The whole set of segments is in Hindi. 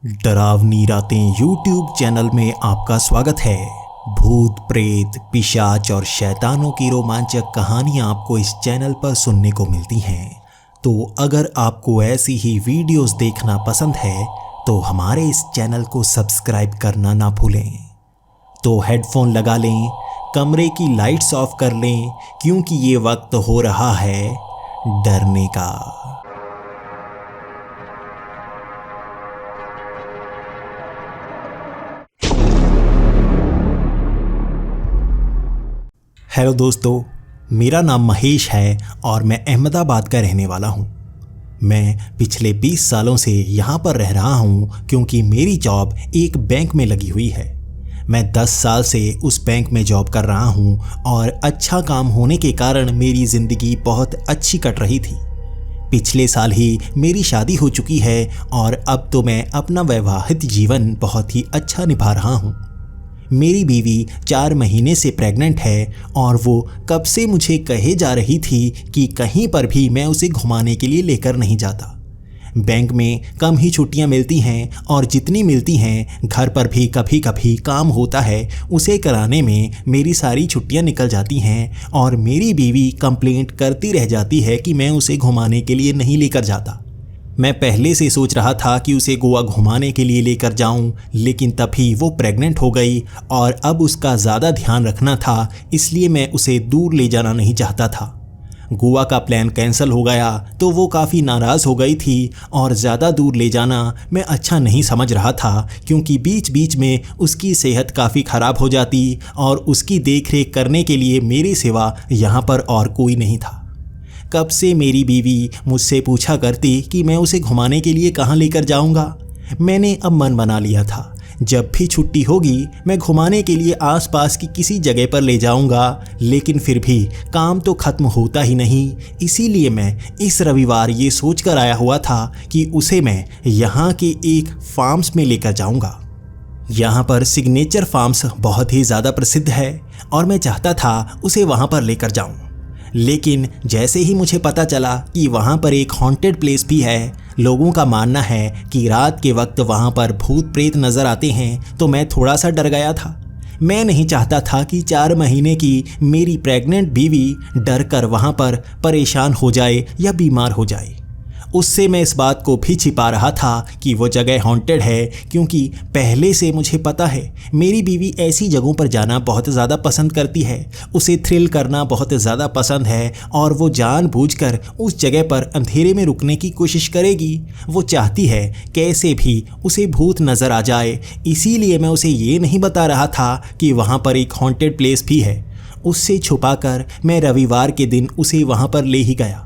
डरावनी रातें यूट्यूब चैनल में आपका स्वागत है। भूत प्रेत पिशाच और शैतानों की रोमांचक कहानियां आपको इस चैनल पर सुनने को मिलती हैं। तो अगर आपको ऐसी ही वीडियोस देखना पसंद है तो हमारे इस चैनल को सब्सक्राइब करना ना भूलें। तो हेडफोन लगा लें, कमरे की लाइट्स ऑफ कर लें, क्योंकि ये वक्त हो रहा है डरने का। हेलो दोस्तों, मेरा नाम महेश है और मैं अहमदाबाद का रहने वाला हूँ। मैं पिछले 20 सालों से यहाँ पर रह रहा हूँ क्योंकि मेरी जॉब एक बैंक में लगी हुई है। मैं 10 साल से उस बैंक में जॉब कर रहा हूँ और अच्छा काम होने के कारण मेरी ज़िंदगी बहुत अच्छी कट रही थी। पिछले साल ही मेरी शादी हो चुकी है और अब तो मैं अपना वैवाहिक जीवन बहुत ही अच्छा निभा रहा हूँ। मेरी बीवी 4 महीने से प्रेग्नेंट है और वो कब से मुझे कहे जा रही थी कि कहीं पर भी मैं उसे घुमाने के लिए लेकर नहीं जाता। बैंक में कम ही छुट्टियां मिलती हैं और जितनी मिलती हैं घर पर भी कभी कभी काम होता है, उसे कराने में मेरी सारी छुट्टियां निकल जाती हैं और मेरी बीवी कंप्लेंट करती रह जाती है कि मैं उसे घुमाने के लिए नहीं लेकर जाता। मैं पहले से सोच रहा था कि उसे गोवा घुमाने के लिए लेकर जाऊं, लेकिन तभी वो प्रेग्नेंट हो गई और अब उसका ज़्यादा ध्यान रखना था, इसलिए मैं उसे दूर ले जाना नहीं चाहता था। गोवा का प्लान कैंसिल हो गया तो वो काफ़ी नाराज़ हो गई थी और ज़्यादा दूर ले जाना मैं अच्छा नहीं समझ रहा था, क्योंकि बीच बीच में उसकी सेहत काफ़ी ख़राब हो जाती और उसकी देखरेख करने के लिए मेरे सिवा यहाँ पर और कोई नहीं था। कब से मेरी बीवी मुझसे पूछा करती कि मैं उसे घुमाने के लिए कहाँ लेकर जाऊँगा। मैंने अब मन बना लिया था, जब भी छुट्टी होगी मैं घुमाने के लिए आसपास की किसी जगह पर ले जाऊँगा, लेकिन फिर भी काम तो ख़त्म होता ही नहीं। इसीलिए मैं इस रविवार ये सोच कर आया हुआ था कि उसे मैं यहाँ के एक फार्म्स में लेकर जाऊँगा। यहाँ पर सिग्नेचर फार्म्स बहुत ही ज़्यादा प्रसिद्ध है और मैं चाहता था उसे वहाँ पर लेकर जाऊँ। लेकिन जैसे ही मुझे पता चला कि वहाँ पर एक हॉन्टेड प्लेस भी है, लोगों का मानना है कि रात के वक्त वहाँ पर भूत प्रेत नज़र आते हैं, तो मैं थोड़ा सा डर गया था। मैं नहीं चाहता था कि 4 महीने की मेरी प्रेग्नेंट बीवी डर कर वहाँ पर परेशान हो जाए या बीमार हो जाए। उससे मैं इस बात को भी छिपा रहा था कि वो जगह हॉन्टेड है, क्योंकि पहले से मुझे पता है मेरी बीवी ऐसी जगहों पर जाना बहुत ज़्यादा पसंद करती है। उसे थ्रिल करना बहुत ज़्यादा पसंद है और वो जानबूझकर उस जगह पर अंधेरे में रुकने की कोशिश करेगी। वो चाहती है कैसे भी उसे भूत नज़र आ जाए। इसीलिए मैं उसे ये नहीं बता रहा था कि वहाँ पर एक हॉन्टेड प्लेस भी है। उससे छुपाकर मैं रविवार के दिन उसे वहाँ पर ले ही गया।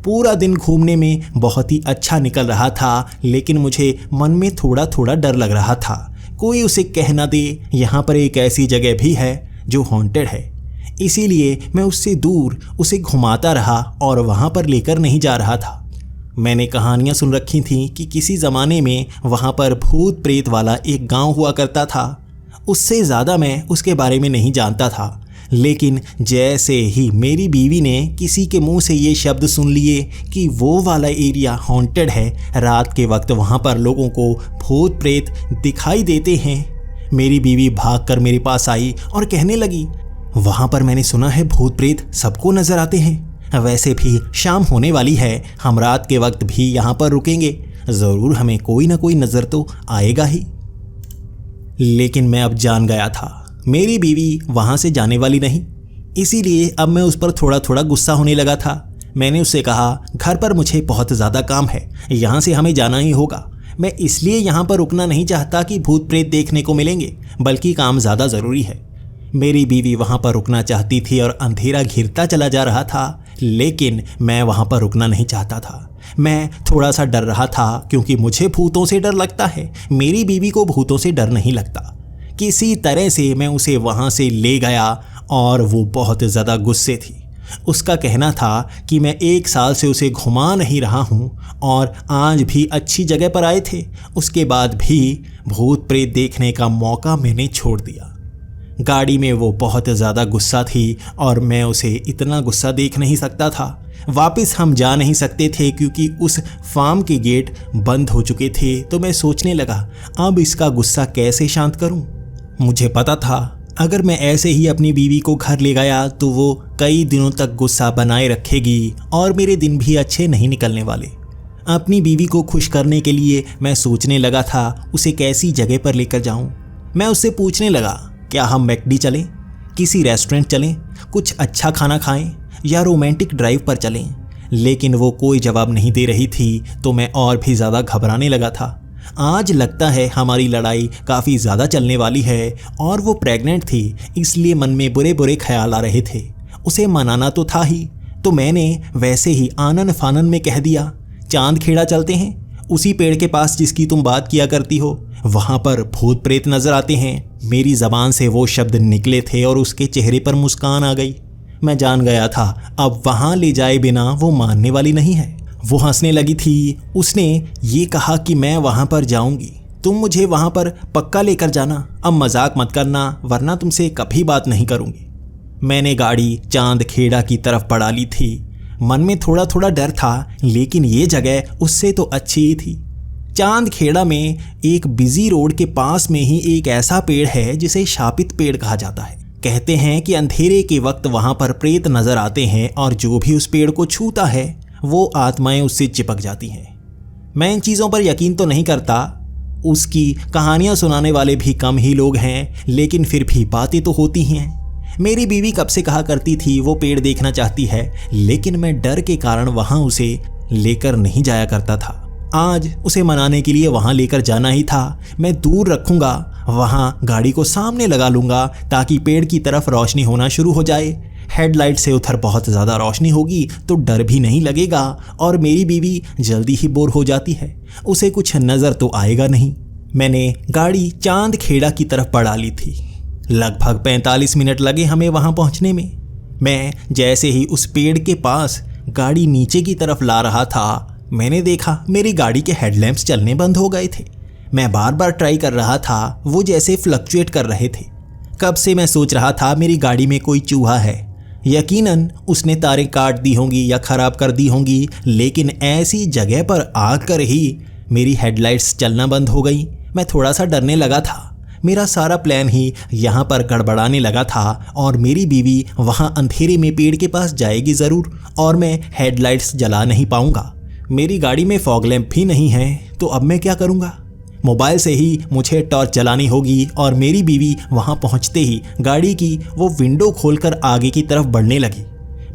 पूरा दिन घूमने में बहुत ही अच्छा निकल रहा था, लेकिन मुझे मन में थोड़ा थोड़ा डर लग रहा था, कोई उसे कह ना दे यहाँ पर एक ऐसी जगह भी है जो हॉन्टेड है। इसीलिए मैं उससे दूर उसे घुमाता रहा और वहाँ पर लेकर नहीं जा रहा था। मैंने कहानियाँ सुन रखी थी कि किसी ज़माने में वहाँ पर भूत प्रेत वाला एक गांव हुआ करता था। उससे ज़्यादा मैं उसके बारे में नहीं जानता था, लेकिन जैसे ही मेरी बीवी ने किसी के मुंह से ये शब्द सुन लिए कि वो वाला एरिया हॉन्टेड है, रात के वक्त वहाँ पर लोगों को भूत प्रेत दिखाई देते हैं, मेरी बीवी भागकर मेरे पास आई और कहने लगी, वहाँ पर मैंने सुना है भूत प्रेत सबको नज़र आते हैं। वैसे भी शाम होने वाली है, हम रात के वक्त भी यहाँ पर रुकेंगे, ज़रूर हमें कोई ना कोई नज़र तो आएगा ही। लेकिन मैं अब जान गया था मेरी बीवी वहाँ से जाने वाली नहीं। इसीलिए अब मैं उस पर थोड़ा थोड़ा गुस्सा होने लगा था। मैंने उससे कहा, घर पर मुझे बहुत ज़्यादा काम है, यहाँ से हमें जाना ही होगा। मैं इसलिए यहाँ पर रुकना नहीं चाहता कि भूत प्रेत देखने को मिलेंगे, बल्कि काम ज़्यादा ज़रूरी है। मेरी बीवी वहाँ पर रुकना चाहती थी और अंधेरा घिरता चला जा रहा था, लेकिन मैं वहाँ पर रुकना नहीं चाहता था। मैं थोड़ा सा डर रहा था, क्योंकि मुझे भूतों से डर लगता है, मेरी बीवी को भूतों से डर नहीं लगता। किसी तरह से मैं उसे वहाँ से ले गया और वो बहुत ज़्यादा गुस्से थी। उसका कहना था कि मैं 1 साल से उसे घुमा नहीं रहा हूँ और आज भी अच्छी जगह पर आए थे, उसके बाद भी भूत प्रेत देखने का मौका मैंने छोड़ दिया। गाड़ी में वो बहुत ज़्यादा गुस्सा थी और मैं उसे इतना गुस्सा देख नहीं सकता था, वापस हम जा नहीं सकते थे क्योंकि उस फार्म के गेट बंद हो चुके थे। तो मैं सोचने लगा अब इसका गुस्सा कैसे शांत करूं। मुझे पता था अगर मैं ऐसे ही अपनी बीवी को घर ले गया तो वो कई दिनों तक गुस्सा बनाए रखेगी और मेरे दिन भी अच्छे नहीं निकलने वाले। अपनी बीवी को खुश करने के लिए मैं सोचने लगा था उसे कैसी जगह पर लेकर जाऊं। मैं उससे पूछने लगा क्या हम मैकडी चलें, किसी रेस्टोरेंट चलें, कुछ अच्छा खाना खाएं या रोमांटिक ड्राइव पर चलें। लेकिन वो कोई जवाब नहीं दे रही थी। तो मैं और भी ज़्यादा घबराने लगा था। आज लगता है हमारी लड़ाई काफ़ी ज़्यादा चलने वाली है और वो प्रेग्नेंट थी, इसलिए मन में बुरे बुरे ख्याल आ रहे थे। उसे मनाना तो था ही, तो मैंने वैसे ही आनन फानन में कह दिया चांद खेड़ा चलते हैं, उसी पेड़ के पास जिसकी तुम बात किया करती हो। वहाँ पर भूत प्रेत नजर आते हैं। मेरी ज़बान से वो शब्द निकले थे और उसके चेहरे पर मुस्कान आ गई। मैं जान गया था अब वहाँ ले जाए बिना वो मानने वाली नहीं है। वो हंसने लगी थी। उसने ये कहा कि मैं वहाँ पर जाऊँगी, तुम मुझे वहाँ पर पक्का लेकर जाना। अब मजाक मत करना वरना तुमसे कभी बात नहीं करूँगी। मैंने गाड़ी चांद खेड़ा की तरफ बढ़ा ली थी। मन में थोड़ा थोड़ा डर था, लेकिन ये जगह उससे तो अच्छी ही थी। चांद खेड़ा में एक बिजी रोड के पास में ही एक ऐसा पेड़ है जिसे शापित पेड़ कहा जाता है। कहते हैं कि अंधेरे के वक्त वहाँ पर प्रेत नजर आते हैं और जो भी उस पेड़ को छूता है वो आत्माएं उससे चिपक जाती हैं। मैं इन चीज़ों पर यकीन तो नहीं करता, उसकी कहानियाँ सुनाने वाले भी कम ही लोग हैं, लेकिन फिर भी बातें तो होती हैं। मेरी बीवी कब से कहा करती थी वो पेड़ देखना चाहती है, लेकिन मैं डर के कारण वहाँ उसे लेकर नहीं जाया करता था। आज उसे मनाने के लिए वहाँ लेकर जाना ही था। मैं दूर रखूँगा, वहाँ गाड़ी को सामने लगा लूँगा ताकि पेड़ की तरफ रोशनी होना शुरू हो जाए। हेडलाइट से उधर बहुत ज़्यादा रोशनी होगी तो डर भी नहीं लगेगा और मेरी बीवी जल्दी ही बोर हो जाती है, उसे कुछ नज़र तो आएगा नहीं। मैंने गाड़ी चांद खेड़ा की तरफ बढ़ा ली थी। लगभग 45 मिनट लगे हमें वहाँ पहुँचने में। मैं जैसे ही उस पेड़ के पास गाड़ी नीचे की तरफ ला रहा था, मैंने देखा मेरी गाड़ी के हेडलैम्प्स चलने बंद हो गए थे। मैं बार बार ट्राई कर रहा था, वो जैसे फ्लक्चुएट कर रहे थे। कब से मैं सोच रहा था मेरी गाड़ी में कोई चूहा है। यकीनन उसने तारें काट दी होंगी या ख़राब कर दी होंगी, लेकिन ऐसी जगह पर आकर ही मेरी हेडलाइट्स चलना बंद हो गई। मैं थोड़ा सा डरने लगा था। मेरा सारा प्लान ही यहाँ पर गड़बड़ाने लगा था और मेरी बीवी वहाँ अंधेरे में पेड़ के पास जाएगी ज़रूर और मैं हेडलाइट्स जला नहीं पाऊँगा। मेरी गाड़ी में फॉग लैंप भी नहीं है, तो अब मैं क्या करूँगा। मोबाइल से ही मुझे टॉर्च जलानी होगी और मेरी बीवी वहाँ पहुँचते ही गाड़ी की वो विंडो खोलकर आगे की तरफ बढ़ने लगी।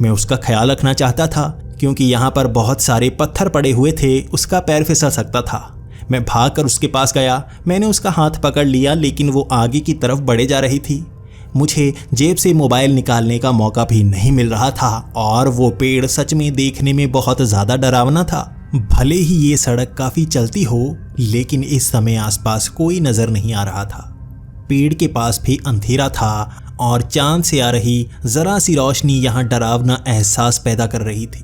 मैं उसका ख्याल रखना चाहता था क्योंकि यहाँ पर बहुत सारे पत्थर पड़े हुए थे, उसका पैर फिसल सकता था। मैं भागकर उसके पास गया। मैंने उसका हाथ पकड़ लिया, लेकिन वो आगे की तरफ बढ़े जा रही थी। मुझे जेब से मोबाइल निकालने का मौका भी नहीं मिल रहा था और वो पेड़ सच में देखने में बहुत ज़्यादा डरावना था। भले ही ये सड़क काफ़ी चलती हो, लेकिन इस समय आसपास कोई नज़र नहीं आ रहा था। पेड़ के पास भी अंधेरा था और चांद से आ रही ज़रा सी रोशनी यहाँ डरावना एहसास पैदा कर रही थी।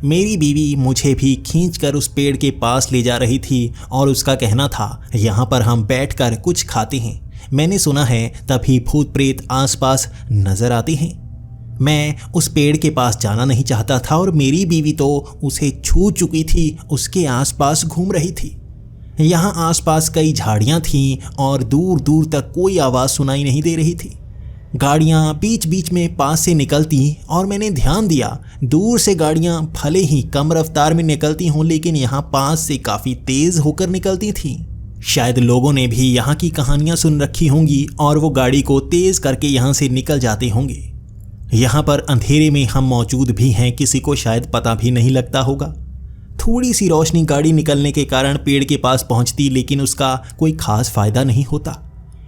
मेरी बीवी मुझे भी खींचकर उस पेड़ के पास ले जा रही थी और उसका कहना था यहाँ पर हम बैठकर कुछ खाते हैं। मैंने सुना है तभी भूत प्रेत आसपास नजर आते हैं। मैं उस पेड़ के पास जाना नहीं चाहता था और मेरी बीवी तो उसे छू चुकी थी, उसके आसपास घूम रही थी। यहाँ आसपास कई झाड़ियाँ थीं और दूर दूर तक कोई आवाज़ सुनाई नहीं दे रही थी। गाड़ियाँ बीच बीच में पास से निकलती और मैंने ध्यान दिया दूर से गाड़ियाँ भले ही कम रफ्तार में निकलती हों, लेकिन यहाँ पास से काफ़ी तेज़ होकर निकलती थीं। शायद लोगों ने भी यहाँ की कहानियाँ सुन रखी होंगी और वो गाड़ी को तेज़ करके यहाँ से निकल जाते होंगे। यहाँ पर अंधेरे में हम मौजूद भी हैं, किसी को शायद पता भी नहीं लगता होगा। थोड़ी सी रोशनी गाड़ी निकलने के कारण पेड़ के पास पहुँचती, लेकिन उसका कोई खास फ़ायदा नहीं होता।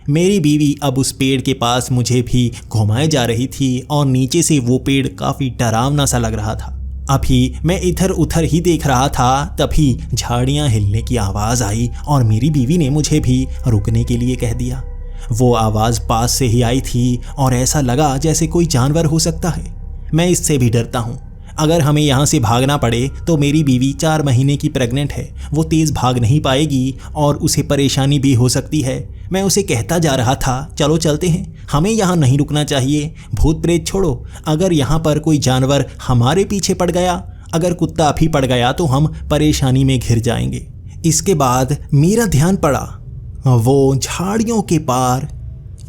मेरी बीवी अब उस पेड़ के पास मुझे भी घुमाए जा रही थी और नीचे से वो पेड़ काफ़ी डरावना सा लग रहा था। अभी मैं इधर उधर ही देख रहा था, तभी झाड़ियाँ हिलने की आवाज़ आई और मेरी बीवी ने मुझे भी रुकने के लिए कह दिया। वो आवाज़ पास से ही आई थी और ऐसा लगा जैसे कोई जानवर हो सकता है। मैं इससे भी डरता हूँ। अगर हमें यहाँ से भागना पड़े तो मेरी बीवी 4 महीने की प्रेग्नेंट है, वो तेज़ भाग नहीं पाएगी और उसे परेशानी भी हो सकती है। मैं उसे कहता जा रहा था चलो चलते हैं, हमें यहाँ नहीं रुकना चाहिए। भूत प्रेत छोड़ो, अगर यहाँ पर कोई जानवर हमारे पीछे पड़ गया अगर कुत्ता अभी पड़ गया तो हम परेशानी में घिर जाएंगे। इसके बाद मेरा ध्यान पड़ा, वो झाड़ियों के पार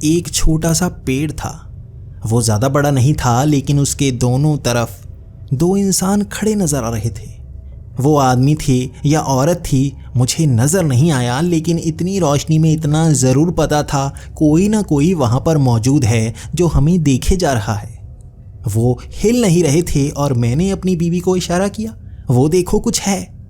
एक छोटा सा पेड़ था। वो ज़्यादा बड़ा नहीं था, लेकिन उसके दोनों तरफ दो इंसान खड़े नज़र आ रहे थे। वो आदमी थे या औरत थी मुझे नज़र नहीं आया, लेकिन इतनी रोशनी में इतना ज़रूर पता था कोई ना कोई वहाँ पर मौजूद है जो हमें देखे जा रहा है। वो हिल नहीं रहे थे और मैंने अपनी बीवी को इशारा किया, वो देखो कुछ है।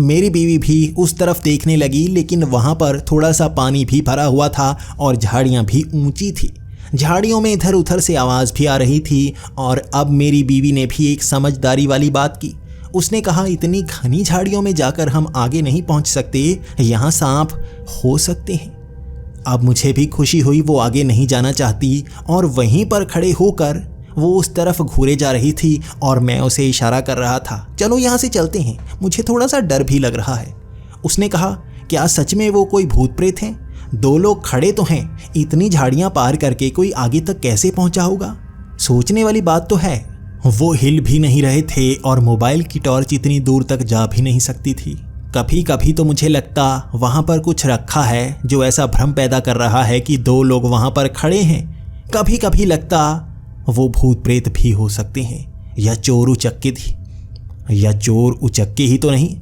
मेरी बीवी भी उस तरफ देखने लगी, लेकिन वहाँ पर थोड़ा सा पानी भी भरा हुआ था और झाड़ियाँ भी ऊंची थी। झाड़ियों में इधर उधर से आवाज़ भी आ रही थी। और अब मेरी बीवी ने भी एक समझदारी वाली बात की। उसने कहा, इतनी घनी झाड़ियों में जाकर हम आगे नहीं पहुँच सकते, यहाँ सांप हो सकते हैं। अब मुझे भी खुशी हुई वो आगे नहीं जाना चाहती और वहीं पर खड़े होकर वो उस तरफ घूरे जा रही थी और मैं उसे इशारा कर रहा था, चलो यहाँ से चलते हैं, मुझे थोड़ा सा डर भी लग रहा है। उसने कहा, क्या सच में वो कोई भूत प्रेत हैं? दो लोग खड़े तो हैं, इतनी झाड़ियाँ पार करके कोई आगे तक कैसे पहुँचा होगा? सोचने वाली बात तो है। वो हिल भी नहीं रहे थे और मोबाइल की टॉर्च इतनी दूर तक जा भी नहीं सकती थी। कभी कभी तो मुझे लगता वहाँ पर कुछ रखा है जो ऐसा भ्रम पैदा कर रहा है कि दो लोग वहाँ पर खड़े हैं। कभी कभी लगता वो भूत प्रेत भी हो सकते हैं या चोर उचक्के ही तो नहीं।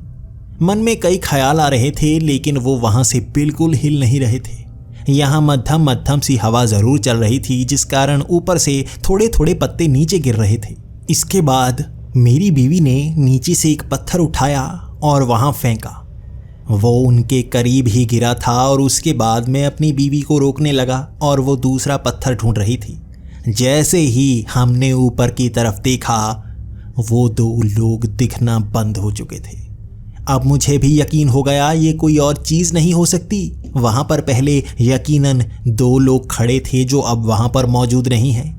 मन में कई ख्याल आ रहे थे, लेकिन वो वहाँ से बिल्कुल हिल नहीं रहे थे। यहाँ मध्यम मध्यम सी हवा ज़रूर चल रही थी, जिस कारण ऊपर से थोड़े थोड़े पत्ते नीचे गिर रहे थे। इसके बाद मेरी बीवी ने नीचे से एक पत्थर उठाया और वहाँ फेंका। वो उनके करीब ही गिरा था और उसके बाद मैं अपनी बीवी को रोकने लगा और वो दूसरा पत्थर ढूंढ रही थी। जैसे ही हमने ऊपर की तरफ देखा, वो दो लोग दिखना बंद हो चुके थे। अब मुझे भी यकीन हो गया ये कोई और चीज़ नहीं हो सकती। वहाँ पर पहले यकीनन दो लोग खड़े थे जो अब वहाँ पर मौजूद नहीं हैं।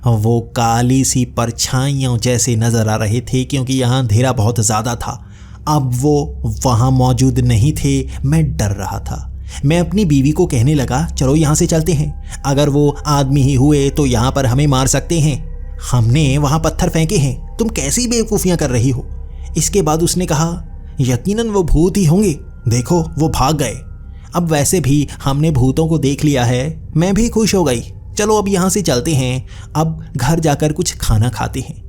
वो काली सी परछाइयों जैसे नज़र आ रहे थे, क्योंकि यहाँ अंधेरा बहुत ज़्यादा था। अब वो वहाँ मौजूद नहीं थे। मैं डर रहा था। मैं अपनी बीवी को कहने लगा, चलो यहाँ से चलते हैं, अगर वो आदमी ही हुए तो यहाँ पर हमें मार सकते हैं। हमने वहाँ पत्थर फेंके हैं, तुम कैसी बेवकूफ़ियाँ कर रही हो। इसके बाद उसने कहा, यकीनन वो भूत ही होंगे, देखो वो भाग गए। अब वैसे भी हमने भूतों को देख लिया है। मैं भी खुश हो गई। चलो अब यहाँ से चलते हैं, अब घर जाकर कुछ खाना खाते हैं।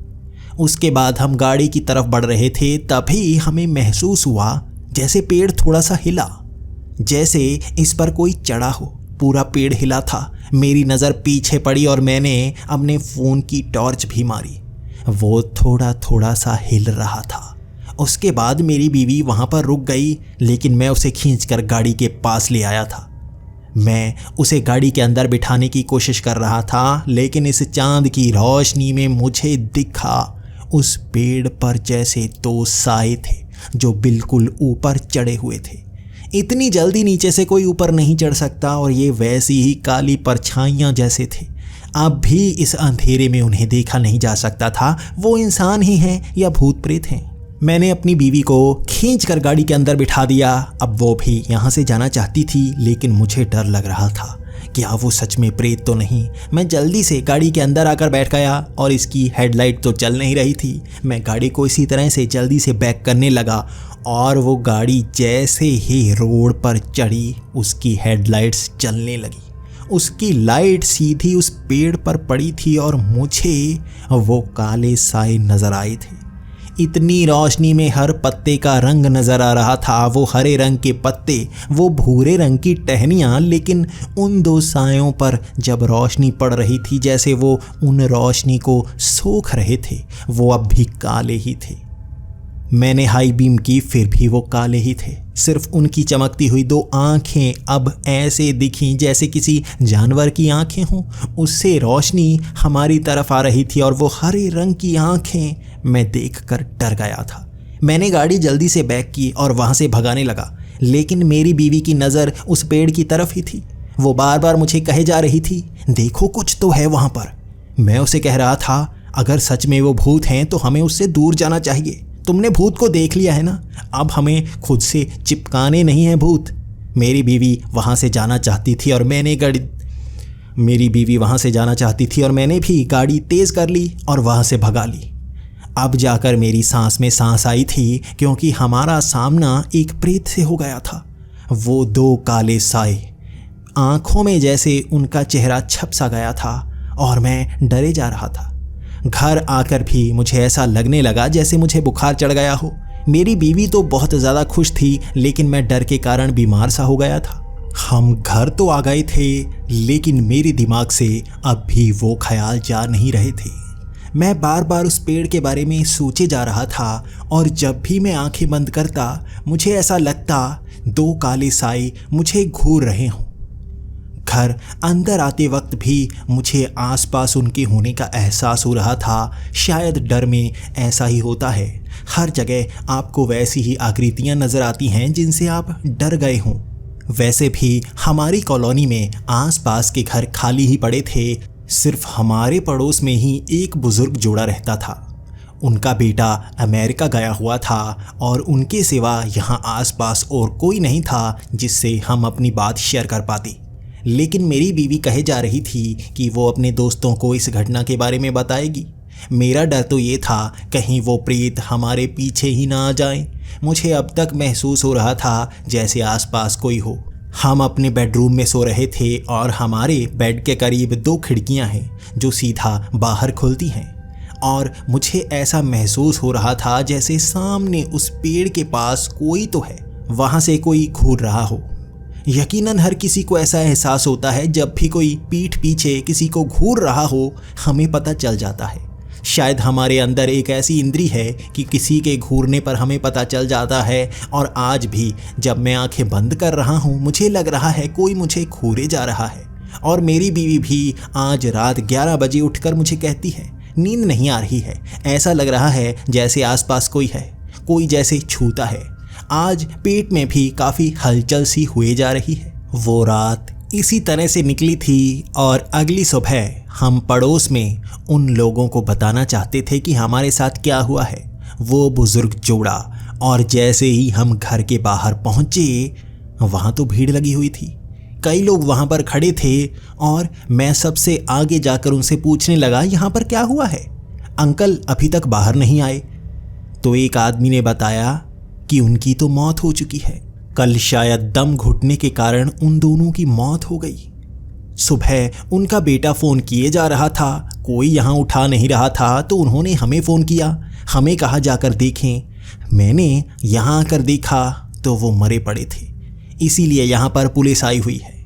उसके बाद हम गाड़ी की तरफ बढ़ रहे थे, तभी हमें महसूस हुआ जैसे पेड़ थोड़ा सा हिला, जैसे इस पर कोई चढ़ा हो। पूरा पेड़ हिला था। मेरी नज़र पीछे पड़ी और मैंने अपने फ़ोन की टॉर्च भी मारी। वो थोड़ा थोड़ा सा हिल रहा था। उसके बाद मेरी बीवी वहाँ पर रुक गई, लेकिन मैं उसे खींचकर गाड़ी के पास ले आया था। मैं उसे गाड़ी के अंदर बिठाने की कोशिश कर रहा था, लेकिन इस चांद की रोशनी में मुझे दिखा उस पेड़ पर जैसे दो साए थे जो बिल्कुल ऊपर चढ़े हुए थे। इतनी जल्दी नीचे से कोई ऊपर नहीं चढ़ सकता, और ये वैसी ही काली परछाइयाँ जैसे थे। अब भी इस अंधेरे में उन्हें देखा नहीं जा सकता था वो इंसान ही हैं या भूत प्रेत हैं। मैंने अपनी बीवी को खींचकर गाड़ी के अंदर बिठा दिया। अब वो भी यहाँ से जाना चाहती थी, लेकिन मुझे डर लग रहा था क्या वो सच में प्रेत तो नहीं। मैं जल्दी से गाड़ी के अंदर आकर बैठ गया और इसकी हेडलाइट तो चल नहीं रही थी। मैं गाड़ी को इसी तरह से जल्दी से बैक करने लगा और वो गाड़ी जैसे ही रोड पर चढ़ी उसकी हेडलाइट्स चलने लगी। उसकी लाइट सीधी उस पेड़ पर पड़ी थी और मुझे वो काले साए नज़र आए थे। इतनी रोशनी में हर पत्ते का रंग नज़र आ रहा था। वो हरे रंग के पत्ते, वो भूरे रंग की टहनियाँ, लेकिन उन दो सायों पर जब रोशनी पड़ रही थी जैसे वो उन रोशनी को सोख रहे थे। वो अब भी काले ही थे। मैंने हाई बीम की, फिर भी वो काले ही थे। सिर्फ उनकी चमकती हुई दो आँखें अब ऐसे दिखीं जैसे किसी जानवर की आँखें हों। उससे रोशनी हमारी तरफ आ रही थी और वो हरे रंग की आँखें मैं देखकर डर गया था। मैंने गाड़ी जल्दी से बैक की और वहाँ से भगाने लगा, लेकिन मेरी बीवी की नज़र उस पेड़ की तरफ ही थी। वो बार बार मुझे कहे जा रही थी, देखो कुछ तो है वहाँ पर। मैं उसे कह रहा था, अगर सच में वो भूत हैं तो हमें उससे दूर जाना चाहिए। तुमने भूत को देख लिया है ना, अब हमें खुद से चिपकाने नहीं है भूत। मेरी बीवी वहाँ से जाना चाहती थी और मैंने भी गाड़ी तेज़ कर ली और वहाँ से भगा ली। अब जाकर मेरी सांस में सांस आई थी, क्योंकि हमारा सामना एक प्रेत से हो गया था। वो दो काले साए, आंखों में जैसे उनका चेहरा छप सा गया था और मैं डरे जा रहा था। घर आकर भी मुझे ऐसा लगने लगा जैसे मुझे बुखार चढ़ गया हो। मेरी बीवी तो बहुत ज़्यादा खुश थी, लेकिन मैं डर के कारण बीमार सा हो गया था। हम घर तो आ गए थे, लेकिन मेरे दिमाग से अब भी वो ख्याल जा नहीं रहे थे। मैं बार बार उस पेड़ के बारे में सोचे जा रहा था और जब भी मैं आंखें बंद करता मुझे ऐसा लगता दो काले साए मुझे घूर रहे हों। घर अंदर आते वक्त भी मुझे आसपास उनके होने का एहसास हो रहा था। शायद डर में ऐसा ही होता है, हर जगह आपको वैसी ही आकृतियां नजर आती हैं जिनसे आप डर गए हों। वैसे भी हमारी कॉलोनी में आसपास के घर खाली ही पड़े थे। सिर्फ हमारे पड़ोस में ही एक बुजुर्ग जोड़ा रहता था। उनका बेटा अमेरिका गया हुआ था और उनके सिवा यहाँ आसपास और कोई नहीं था जिससे हम अपनी बात शेयर कर पाते। लेकिन मेरी बीवी कहे जा रही थी कि वो अपने दोस्तों को इस घटना के बारे में बताएगी। मेरा डर तो ये था कहीं वो प्रेत हमारे पीछे ही ना आ जाएं। मुझे अब तक महसूस हो रहा था जैसे आसपास कोई हो। हम अपने बेडरूम में सो रहे थे और हमारे बेड के करीब दो खिड़कियां हैं जो सीधा बाहर खुलती हैं, और मुझे ऐसा महसूस हो रहा था जैसे सामने उस पेड़ के पास कोई तो है, वहां से कोई घूर रहा हो। यकीनन हर किसी को ऐसा एहसास होता है जब भी कोई पीठ पीछे किसी को घूर रहा हो, हमें पता चल जाता है। शायद हमारे अंदर एक ऐसी इंद्री है कि किसी के घूरने पर हमें पता चल जाता है। और आज भी जब मैं आंखें बंद कर रहा हूँ मुझे लग रहा है कोई मुझे घूरे जा रहा है। और मेरी बीवी भी आज रात 11 बजे उठकर मुझे कहती है नींद नहीं आ रही है, ऐसा लग रहा है जैसे आसपास कोई है, कोई जैसे छूता है। आज पेट में भी काफ़ी हलचल सी हुए जा रही है। वो रात इसी तरह से निकली थी और अगली सुबह हम पड़ोस में उन लोगों को बताना चाहते थे कि हमारे साथ क्या हुआ है, वो बुजुर्ग जोड़ा। और जैसे ही हम घर के बाहर पहुंचे वहाँ तो भीड़ लगी हुई थी, कई लोग वहाँ पर खड़े थे और मैं सबसे आगे जाकर उनसे पूछने लगा यहाँ पर क्या हुआ है, अंकल अभी तक बाहर नहीं आए। तो एक आदमी ने बताया कि उनकी तो मौत हो चुकी है, कल शायद दम घुटने के कारण उन दोनों की मौत हो गई। सुबह उनका बेटा फ़ोन किए जा रहा था, कोई यहाँ उठा नहीं रहा था, तो उन्होंने हमें फ़ोन किया, हमें कहा जाकर देखें। मैंने यहाँ आकर देखा तो वो मरे पड़े थे, इसीलिए यहाँ पर पुलिस आई हुई है।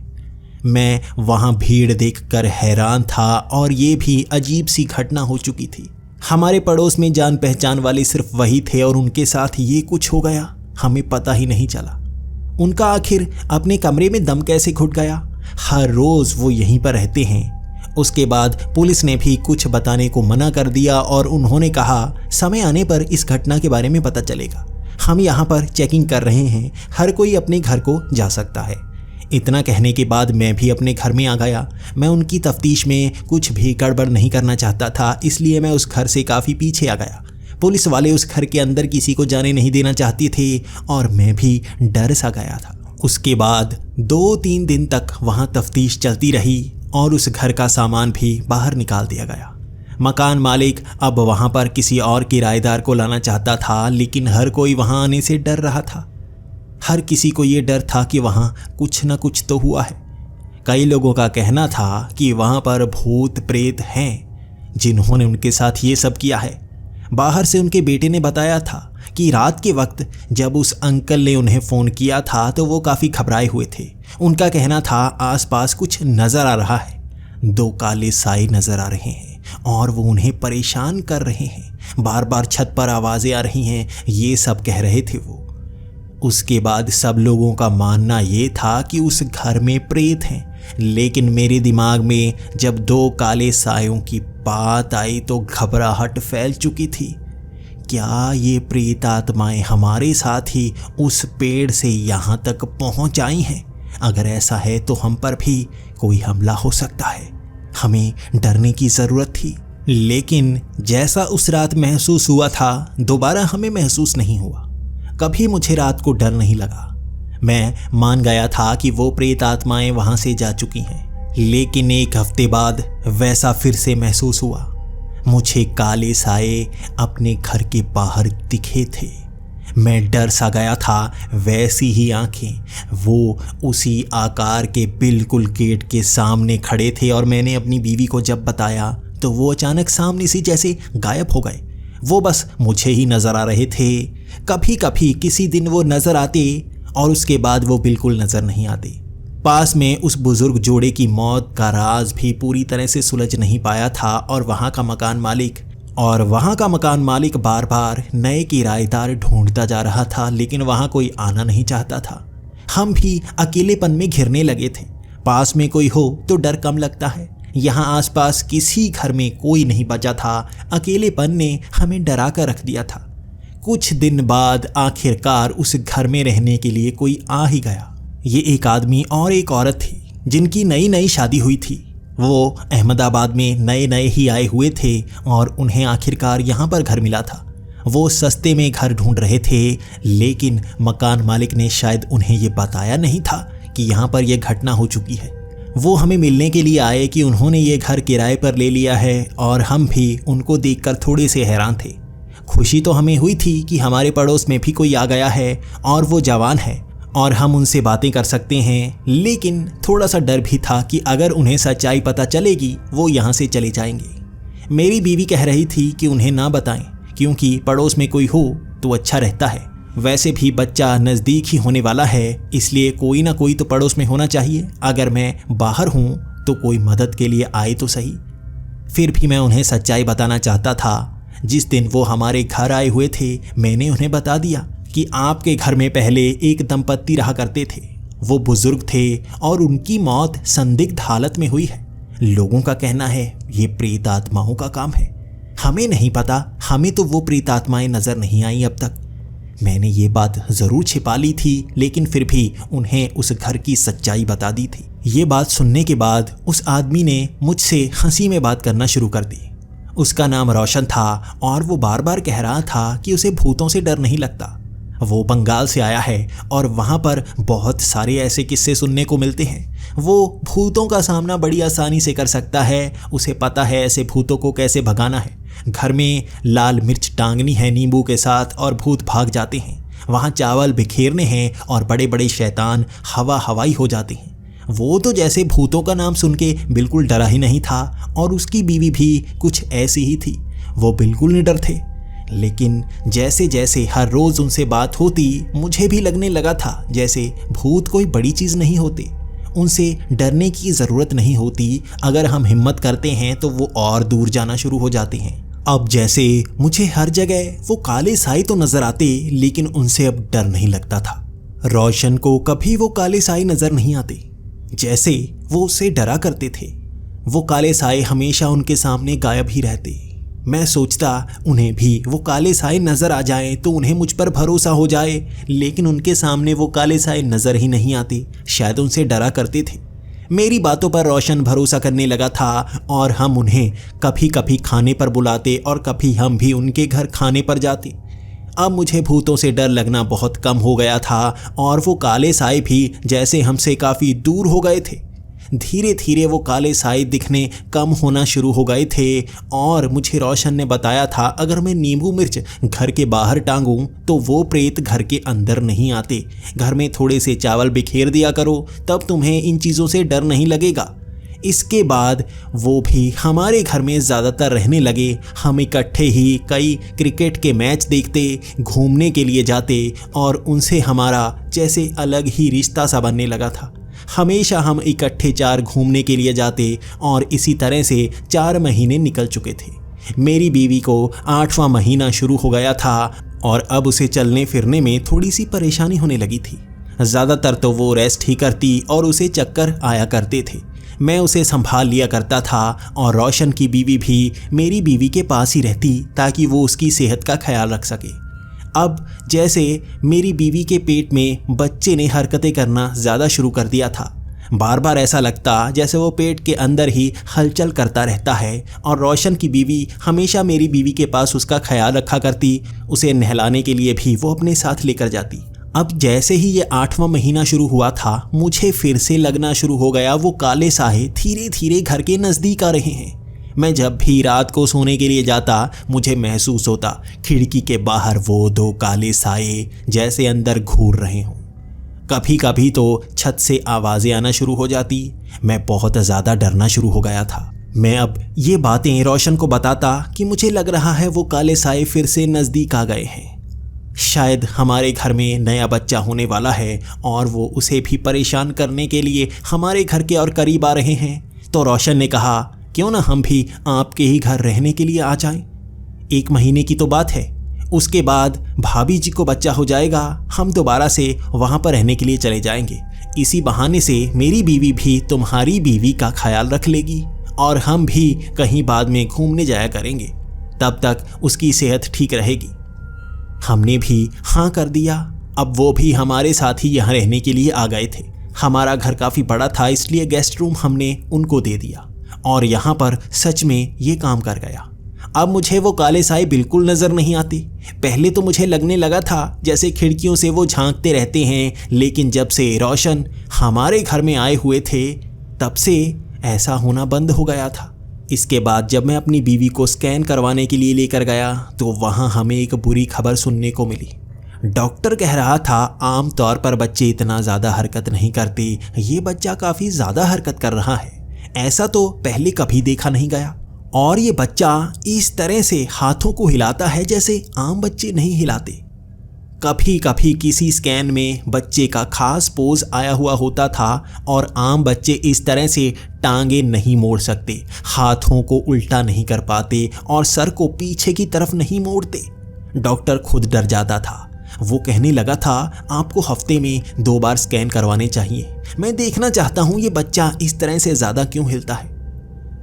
मैं वहाँ भीड़ देखकर हैरान था और ये भी अजीब सी घटना हो चुकी थी। हमारे पड़ोस में जान पहचान वाले सिर्फ वही थे और उनके साथ ये कुछ हो गया, हमें पता ही नहीं चला। उनका आखिर अपने कमरे में दम कैसे घुट गया? हर रोज़ वो यहीं पर रहते हैं। उसके बाद पुलिस ने भी कुछ बताने को मना कर दिया और उन्होंने कहा समय आने पर इस घटना के बारे में पता चलेगा। हम यहाँ पर चेकिंग कर रहे हैं, हर कोई अपने घर को जा सकता है। इतना कहने के बाद मैं भी अपने घर में आ गया। मैं उनकी तफ्तीश में कुछ भी गड़बड़ नहीं करना चाहता था, इसलिए मैं उस घर से काफ़ी पीछे आ गया। पुलिस वाले उस घर के अंदर किसी को जाने नहीं देना चाहते थे और मैं भी डर सा गया था। उसके बाद 2-3 दिन तक वहाँ तफ्तीश चलती रही और उस घर का सामान भी बाहर निकाल दिया गया। मकान मालिक अब वहाँ पर किसी और किराएदार को लाना चाहता था, लेकिन हर कोई वहाँ आने से डर रहा था। हर किसी को ये डर था कि वहाँ कुछ न कुछ तो हुआ है। कई लोगों का कहना था कि वहाँ पर भूत प्रेत हैं जिन्होंने उनके साथ ये सब किया है। बाहर से उनके बेटे ने बताया था कि रात के वक्त जब उस अंकल ने उन्हें फ़ोन किया था तो वो काफ़ी घबराए हुए थे। उनका कहना था आसपास कुछ नज़र आ रहा है, 2 काले साए नज़र आ रहे हैं और वो उन्हें परेशान कर रहे हैं, बार बार छत पर आवाज़ें आ रही हैं, ये सब कह रहे थे वो। उसके बाद सब लोगों का मानना ये था कि उस घर में प्रेत हैं, लेकिन मेरे दिमाग में जब 2 काले सायों की बात आई तो घबराहट फैल चुकी थी। क्या ये प्रेत आत्माएं हमारे साथ ही उस पेड़ से यहाँ तक पहुँच आई हैं? अगर ऐसा है तो हम पर भी कोई हमला हो सकता है। हमें डरने की ज़रूरत थी, लेकिन जैसा उस रात महसूस हुआ था दोबारा हमें महसूस नहीं हुआ। कभी मुझे रात को डर नहीं लगा। मैं मान गया था कि वो प्रेत आत्माएं वहाँ से जा चुकी हैं, लेकिन 1 हफ्ते बाद वैसा फिर से महसूस हुआ। मुझे काले साए अपने घर के बाहर दिखे थे। मैं डर सा गया था। वैसी ही आंखें वो उसी आकार के बिल्कुल गेट के सामने खड़े थे और मैंने अपनी बीवी को जब बताया तो वो अचानक सामने से जैसे गायब हो गए। वो बस मुझे ही नज़र आ रहे थे। कभी कभी किसी दिन वो नज़र आते और उसके बाद वो बिल्कुल नज़र नहीं आते। पास में उस बुजुर्ग जोड़े की मौत का राज भी पूरी तरह से सुलझ नहीं पाया था और वहाँ का मकान मालिक बार बार नए किराएदार ढूंढता जा रहा था, लेकिन वहाँ कोई आना नहीं चाहता था। हम भी अकेलेपन में घिरने लगे थे। पास में कोई हो तो डर कम लगता है। यहाँ आसपास किसी घर में कोई नहीं बचा था। अकेलेपन ने हमें डरा कर रख दिया था। कुछ दिन बाद आखिरकार उस घर में रहने के लिए कोई आ ही गया। ये एक आदमी और एक औरत थी जिनकी नई नई शादी हुई थी। वो अहमदाबाद में नए नए ही आए हुए थे और उन्हें आखिरकार यहाँ पर घर मिला था। वो सस्ते में घर ढूंढ रहे थे, लेकिन मकान मालिक ने शायद उन्हें ये बताया नहीं था कि यहाँ पर यह घटना हो चुकी है। वो हमें मिलने के लिए आए कि उन्होंने ये घर किराए पर ले लिया है और हम भी उनको देखकर थोड़े से हैरान थे। खुशी तो हमें हुई थी कि हमारे पड़ोस में भी कोई आ गया है और वो जवान है और हम उनसे बातें कर सकते हैं, लेकिन थोड़ा सा डर भी था कि अगर उन्हें सच्चाई पता चलेगी वो यहाँ से चले जाएंगे। मेरी बीवी कह रही थी कि उन्हें ना बताएं क्योंकि पड़ोस में कोई हो तो अच्छा रहता है। वैसे भी बच्चा नज़दीक ही होने वाला है, इसलिए कोई ना कोई तो पड़ोस में होना चाहिए। अगर मैं बाहर हूँ तो कोई मदद के लिए आए तो सही। फिर भी मैं उन्हें सच्चाई बताना चाहता था। जिस दिन वो हमारे घर आए हुए थे मैंने उन्हें बता दिया कि आपके घर में पहले एक दंपत्ति रहा करते थे। वो बुजुर्ग थे और उनकी मौत संदिग्ध हालत में हुई है। लोगों का कहना है ये प्रेत आत्माओं का काम है। हमें नहीं पता, हमें तो वो प्रेत आत्माएं नजर नहीं आई अब तक। मैंने ये बात जरूर छिपा ली थी, लेकिन फिर भी उन्हें उस घर की सच्चाई बता दी थी। ये बात सुनने के बाद उस आदमी ने मुझसे हंसी में बात करना शुरू कर दी। उसका नाम रोशन था और वो बार बार कह रहा था कि उसे भूतों से डर नहीं लगता। वो बंगाल से आया है और वहाँ पर बहुत सारे ऐसे किस्से सुनने को मिलते हैं। वो भूतों का सामना बड़ी आसानी से कर सकता है। उसे पता है ऐसे भूतों को कैसे भगाना है। घर में लाल मिर्च टांगनी है नींबू के साथ और भूत भाग जाते हैं। वहाँ चावल बिखेरने हैं और बड़े बड़े शैतान हवाई हो जाते हैं। वो तो जैसे भूतों का नाम सुन के बिल्कुल डरा ही नहीं था और उसकी बीवी भी कुछ ऐसी ही थी। वो बिल्कुल निडर थे, लेकिन जैसे जैसे हर रोज़ उनसे बात होती मुझे भी लगने लगा था जैसे भूत कोई बड़ी चीज़ नहीं होते। उनसे डरने की ज़रूरत नहीं होती। अगर हम हिम्मत करते हैं तो वो और दूर जाना शुरू हो जाते हैं। अब जैसे मुझे हर जगह वो काले साए तो नज़र आते, लेकिन उनसे अब डर नहीं लगता था। रोशन को कभी वो काले साए नज़र नहीं आते, जैसे वो उससे डरा करते थे। वो काले साए हमेशा उनके सामने गायब ही रहते। मैं सोचता उन्हें भी वो काले साए नज़र आ जाएं तो उन्हें मुझ पर भरोसा हो जाए, लेकिन उनके सामने वो काले साए नज़र ही नहीं आते। शायद उनसे डरा करते थे। मेरी बातों पर रोशन भरोसा करने लगा था और हम उन्हें कभी कभी खाने पर बुलाते और कभी हम भी उनके घर खाने पर जाते। अब मुझे भूतों से डर लगना बहुत कम हो गया था और वो काले साए भी जैसे हमसे काफ़ी दूर हो गए थे। धीरे धीरे वो काले साए दिखने कम होना शुरू हो गए थे और मुझे रोशन ने बताया था अगर मैं नींबू मिर्च घर के बाहर टांगूं तो वो प्रेत घर के अंदर नहीं आते। घर में थोड़े से चावल बिखेर दिया करो, तब तुम्हें इन चीज़ों से डर नहीं लगेगा। इसके बाद वो भी हमारे घर में ज़्यादातर रहने लगे। हम इकट्ठे ही कई क्रिकेट के मैच देखते, घूमने के लिए जाते और उनसे हमारा जैसे अलग ही रिश्ता सा बनने लगा था। हमेशा हम इकट्ठे 4 घूमने के लिए जाते और इसी तरह से 4 महीने निकल चुके थे। मेरी बीवी को 8वां महीना शुरू हो गया था और अब उसे चलने फिरने में थोड़ी सी परेशानी होने लगी थी। ज़्यादातर तो वो रेस्ट ही करती और उसे चक्कर आया करते थे। मैं उसे संभाल लिया करता था और रोशन की बीवी भी मेरी बीवी के पास ही रहती ताकि वो उसकी सेहत का ख्याल रख सके। अब जैसे मेरी बीवी के पेट में बच्चे ने हरकतें करना ज़्यादा शुरू कर दिया था। बार बार ऐसा लगता जैसे वो पेट के अंदर ही हलचल करता रहता है और रोशन की बीवी हमेशा मेरी बीवी के पास उसका ख्याल रखा करती। उसे नहलाने के लिए भी वो अपने साथ लेकर जाती। अब जैसे ही ये 8वां महीना शुरू हुआ था मुझे फिर से लगना शुरू हो गया वो काले साए धीरे धीरे घर के नज़दीक आ रहे हैं। मैं जब भी रात को सोने के लिए जाता मुझे महसूस होता खिड़की के बाहर वो दो काले साए जैसे अंदर घूर रहे हों। कभी कभी तो छत से आवाज़ें आना शुरू हो जाती। मैं बहुत ज़्यादा डरना शुरू हो गया था। मैं अब ये बातें रोशन को बताता कि मुझे लग रहा है वो काले साए फिर से नज़दीक आ गए हैं। शायद हमारे घर में नया बच्चा होने वाला है और वो उसे भी परेशान करने के लिए हमारे घर के और करीब आ रहे हैं। तो रोशन ने कहा, क्यों ना हम भी आपके ही घर रहने के लिए आ जाएं? 1 महीने की तो बात है, उसके बाद भाभी जी को बच्चा हो जाएगा, हम दोबारा से वहाँ पर रहने के लिए चले जाएंगे। इसी बहाने से मेरी बीवी भी तुम्हारी बीवी का ख्याल रख लेगी और हम भी कहीं बाद में घूमने जाया करेंगे, तब तक उसकी सेहत ठीक रहेगी। हमने भी हाँ कर दिया। अब वो भी हमारे साथ ही यहाँ रहने के लिए आ गए थे। हमारा घर काफ़ी बड़ा था, इसलिए गेस्ट रूम हमने उनको दे दिया और यहाँ पर सच में ये काम कर गया। अब मुझे वो काले साए बिल्कुल नज़र नहीं आते। पहले तो मुझे लगने लगा था जैसे खिड़कियों से वो झांकते रहते हैं, लेकिन जब से रोशन हमारे घर में आए हुए थे तब से ऐसा होना बंद हो गया था। इसके बाद जब मैं अपनी बीवी को स्कैन करवाने के लिए लेकर गया तो वहाँ हमें एक बुरी खबर सुनने को मिली। डॉक्टर कह रहा था आम तौर पर बच्चे इतना ज़्यादा हरकत नहीं करते, ये बच्चा काफ़ी ज़्यादा हरकत कर रहा है। ऐसा तो पहले कभी देखा नहीं गया और ये बच्चा इस तरह से हाथों को हिलाता है जैसे आम बच्चे नहीं हिलाते। कभी कभी किसी स्कैन में बच्चे का खास पोज आया हुआ होता था और आम बच्चे इस तरह से टांगे नहीं मोड़ सकते, हाथों को उल्टा नहीं कर पाते और सर को पीछे की तरफ नहीं मोड़ते। डॉक्टर खुद डर जाता था। वो कहने लगा था आपको हफ्ते में 2 बार स्कैन करवाने चाहिए। मैं देखना चाहता हूँ ये बच्चा इस तरह से ज़्यादा क्यों हिलता है।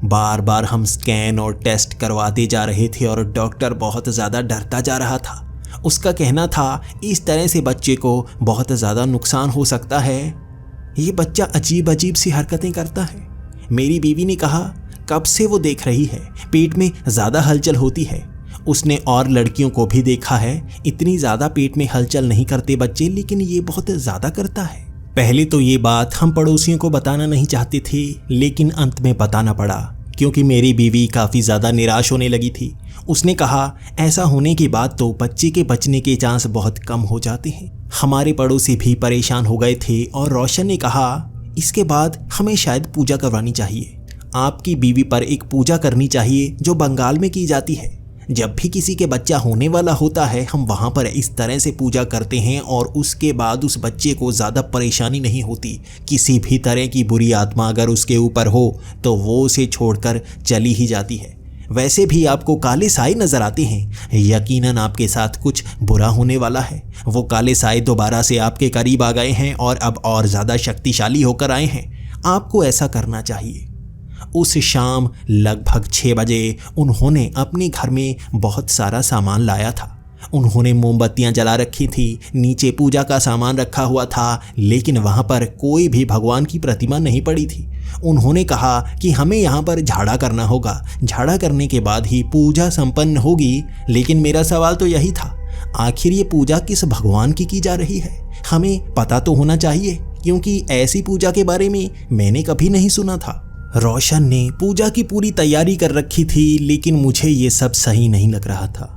बार बार हम स्कैन और टेस्ट करवाते जा रहे थे और डॉक्टर बहुत ज़्यादा डरता जा रहा था। उसका कहना था इस तरह से बच्चे को बहुत ज़्यादा नुकसान हो सकता है। ये बच्चा अजीब अजीब सी हरकतें करता है। मेरी बीवी ने कहा कब से वो देख रही है, पेट में ज़्यादा हलचल होती है। उसने और लड़कियों को भी देखा है, इतनी ज़्यादा पेट में हलचल नहीं करते बच्चे, लेकिन ये बहुत ज़्यादा करता है। पहले तो ये बात हम पड़ोसियों को बताना नहीं चाहते थे, लेकिन अंत में बताना पड़ा क्योंकि मेरी बीवी काफ़ी ज़्यादा निराश होने लगी थी। उसने कहा ऐसा होने के बाद तो बच्चे के बचने के चांस बहुत कम हो जाते हैं। हमारे पड़ोसी भी परेशान हो गए थे और रोशन ने कहा इसके बाद हमें शायद पूजा करवानी चाहिए। आपकी बीवी पर एक पूजा करनी चाहिए जो बंगाल में की जाती है। जब भी किसी के बच्चा होने वाला होता है हम वहाँ पर इस तरह से पूजा करते हैं और उसके बाद उस बच्चे को ज़्यादा परेशानी नहीं होती। किसी भी तरह की बुरी आत्मा अगर उसके ऊपर हो तो वो उसे छोड़कर चली ही जाती है। वैसे भी आपको काले साए नज़र आते हैं, यकीनन आपके साथ कुछ बुरा होने वाला है। वो काले साए दोबारा से आपके करीब आ गए हैं और अब और ज़्यादा शक्तिशाली होकर आए हैं। आपको ऐसा करना चाहिए। उस शाम लगभग 6 बजे उन्होंने अपने घर में बहुत सारा सामान लाया था। उन्होंने मोमबत्तियां जला रखी थी, नीचे पूजा का सामान रखा हुआ था, लेकिन वहाँ पर कोई भी भगवान की प्रतिमा नहीं पड़ी थी। उन्होंने कहा कि हमें यहाँ पर झाड़ा करना होगा, झाड़ा करने के बाद ही पूजा संपन्न होगी। लेकिन मेरा सवाल तो यही था, आखिर ये पूजा किस भगवान की जा रही है? हमें पता तो होना चाहिए, क्योंकि ऐसी पूजा के बारे में मैंने कभी नहीं सुना था। रोशन ने पूजा की पूरी तैयारी कर रखी थी, लेकिन मुझे ये सब सही नहीं लग रहा था।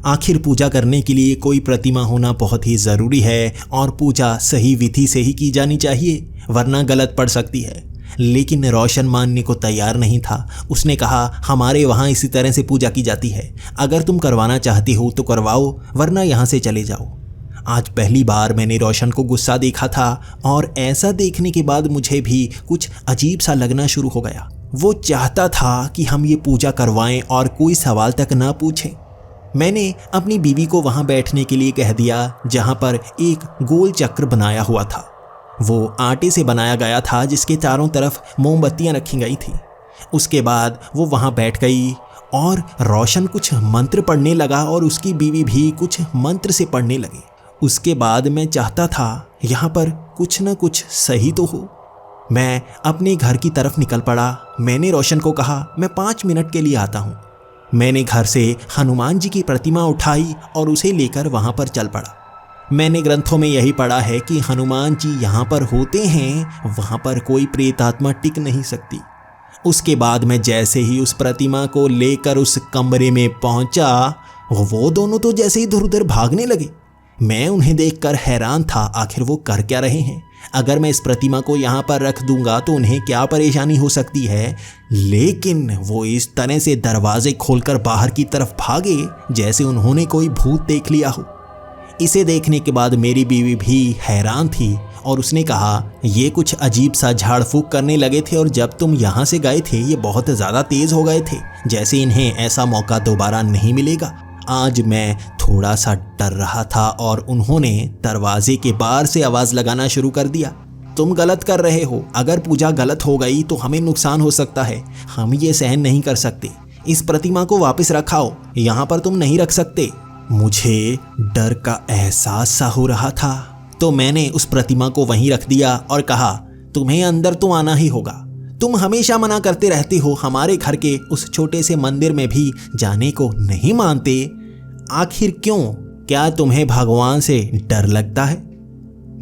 आखिर पूजा करने के लिए कोई प्रतिमा होना बहुत ही ज़रूरी है और पूजा सही विधि से ही की जानी चाहिए, वरना गलत पड़ सकती है। लेकिन रोशन मानने को तैयार नहीं था। उसने कहा हमारे वहाँ इसी तरह से पूजा की जाती है, अगर तुम करवाना चाहते हो तो करवाओ, वरना यहाँ से चले जाओ। आज पहली बार मैंने रोशन को गुस्सा देखा था और ऐसा देखने के बाद मुझे भी कुछ अजीब सा लगना शुरू हो गया। वो चाहता था कि हम ये पूजा करवाएं और कोई सवाल तक ना पूछें। मैंने अपनी बीवी को वहाँ बैठने के लिए कह दिया जहाँ पर एक गोल चक्र बनाया हुआ था। वो आटे से बनाया गया था जिसके चारों तरफ मोमबत्तियाँ रखी गई थी। उसके बाद वो वहाँ बैठ गई और रोशन कुछ मंत्र पढ़ने लगा और उसकी बीवी भी कुछ मंत्र से पढ़ने लगे। उसके बाद मैं चाहता था यहाँ पर कुछ न कुछ सही तो हो। मैं अपने घर की तरफ निकल पड़ा। मैंने रोशन को कहा मैं 5 मिनट के लिए आता हूँ। मैंने घर से हनुमान जी की प्रतिमा उठाई और उसे लेकर वहाँ पर चल पड़ा। मैंने ग्रंथों में यही पढ़ा है कि हनुमान जी यहाँ पर होते हैं, वहाँ पर कोई प्रेत आत्मा टिक नहीं सकती। उसके बाद मैं जैसे ही उस प्रतिमा को लेकर उस कमरे में पहुंचा, वो दोनों तो जैसे ही इधर उधर भागने लगे। मैं उन्हें देखकर हैरान था, आखिर वो कर क्या रहे हैं। अगर मैं इस प्रतिमा को यहाँ पर रख दूंगा तो उन्हें क्या परेशानी हो सकती है, लेकिन वो इस तरह से दरवाजे खोलकर बाहर की तरफ भागे जैसे उन्होंने कोई भूत देख लिया हो। इसे देखने के बाद मेरी बीवी भी हैरान थी और उसने कहा, ये कुछ अजीब सा झाड़ फूक करने लगे थे और जब तुम यहाँ से गए थे ये बहुत ज़्यादा तेज़ हो गए थे, जैसे इन्हें ऐसा मौका दोबारा नहीं मिलेगा। आज मैं थोड़ा सा डर रहा था और उन्होंने दरवाजे के बाहर से आवाज़ लगाना शुरू कर दिया, तुम गलत कर रहे हो, अगर पूजा गलत हो गई तो हमें नुकसान हो सकता है, हम ये सहन नहीं कर सकते, इस प्रतिमा को वापस रखाओ, यहाँ पर तुम नहीं रख सकते। मुझे डर का एहसास सा हो रहा था तो मैंने उस प्रतिमा को वहीं रख दिया और कहा, तुम्हें अंदर तो आना ही होगा, तुम हमेशा मना करते रहते हो, हमारे घर के उस छोटे से मंदिर में भी जाने को नहीं मानते, आखिर क्यों? क्या तुम्हें भगवान से डर लगता है?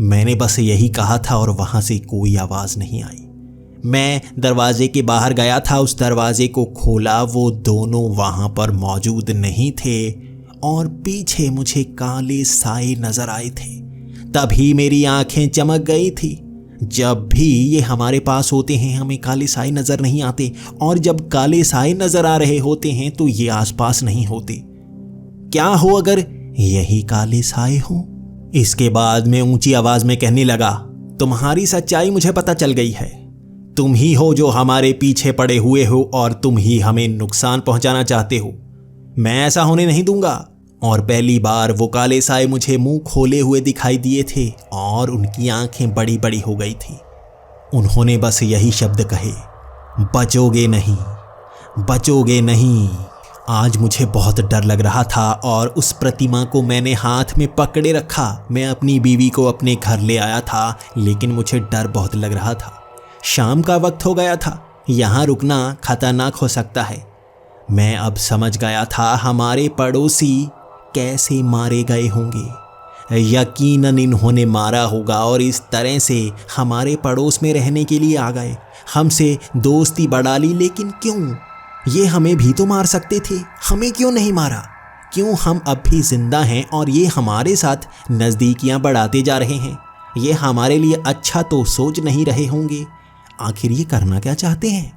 मैंने बस यही कहा था और वहां से कोई आवाज नहीं आई। मैं दरवाजे के बाहर गया था, उस दरवाजे को खोला, वो दोनों वहां पर मौजूद नहीं थे और पीछे मुझे काले साए नजर आए थे। तभी मेरी आंखें चमक गई थी। जब भी ये हमारे पास होते हैं हमें काले साए नजर नहीं आते, और जब काले साए नजर आ रहे होते हैं तो ये आसपास नहीं होते। क्या हो अगर यही काले साए हो? इसके बाद मैं ऊंची आवाज में कहने लगा, तुम्हारी सच्चाई मुझे पता चल गई है, तुम ही हो जो हमारे पीछे पड़े हुए हो और तुम ही हमें नुकसान पहुंचाना चाहते हो। मैं ऐसा होने नहीं दूंगा। और पहली बार वो काले साए मुझे मुंह खोले हुए दिखाई दिए थे और उनकी आंखें बड़ी बड़ी हो गई थी। उन्होंने बस यही शब्द कहे, बचोगे नहीं, बचोगे नहीं। आज मुझे बहुत डर लग रहा था और उस प्रतिमा को मैंने हाथ में पकड़े रखा। मैं अपनी बीवी को अपने घर ले आया था, लेकिन मुझे डर बहुत लग रहा था। शाम का वक्त हो गया था, यहाँ रुकना खतरनाक हो सकता है। मैं अब समझ गया था हमारे पड़ोसी कैसे मारे गए होंगे। यकीनन इन्होंने मारा होगा और इस तरह से हमारे पड़ोस में रहने के लिए आ गए, हमसे दोस्ती बढ़ा ली। लेकिन क्यों? ये हमें भी तो मार सकते थे, हमें क्यों नहीं मारा? क्यों हम अब भी जिंदा हैं और ये हमारे साथ नज़दीकियां बढ़ाते जा रहे हैं? ये हमारे लिए अच्छा तो सोच नहीं रहे होंगे। आखिर ये करना क्या चाहते हैं?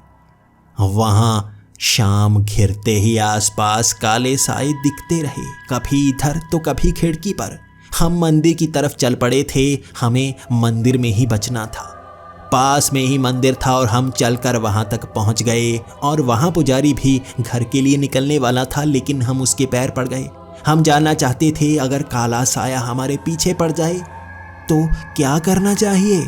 वहाँ शाम घिरते ही आसपास काले साए दिखते रहे, कभी इधर तो कभी खिड़की पर। हम मंदिर की तरफ चल पड़े थे, हमें मंदिर में ही बचना था। पास में ही मंदिर था और हम चलकर वहां तक पहुंच गए और वहां पुजारी भी घर के लिए निकलने वाला था, लेकिन हम उसके पैर पड़ गए। हम जानना चाहते थे अगर काला साया हमारे पीछे पड़ जाए तो क्या करना चाहिए।